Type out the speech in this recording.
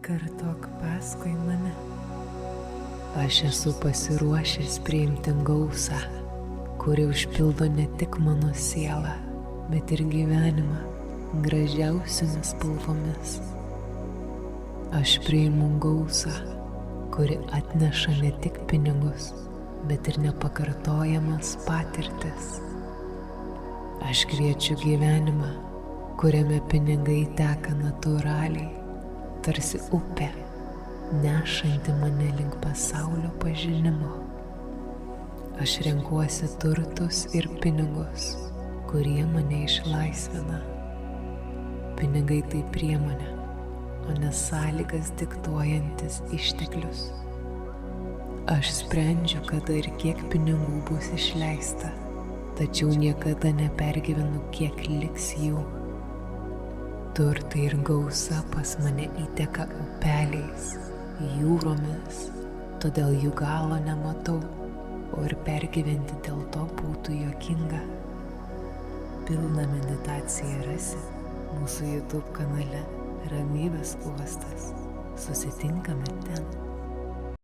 kartok paskui mane. Aš esu pasiruošęs priimti gausą, kuri užpildo ne tik mano sielą, bet ir gyvenimą gražiausiomis spalvomis. Aš priimu gausą, kuri atneša ne tik pinigus, bet ir nepakartojamas patirtis. Aš kviečiu gyvenimą, kuriame pinigai teka natūraliai, tarsi upė, nešanti mane link pasaulio pažinimo. Aš renkuosi turtus ir pinigus, kurie mane išlaisvina. Pinigai tai priemonė, o ne sąlygas diktuojantis išteklius. Aš sprendžiu, kada ir kiek pinigų bus išleista, tačiau niekada nepergyvenu, kiek liks jų. Turtai ir gausa pas mane įteka upeliais, jūromis, todėl jų galo nematau, o ir pergyventi dėl to būtų juokinga. Pilną meditaciją rasi mūsų YouTube kanale Ramybės uostas. Susitinkame ten.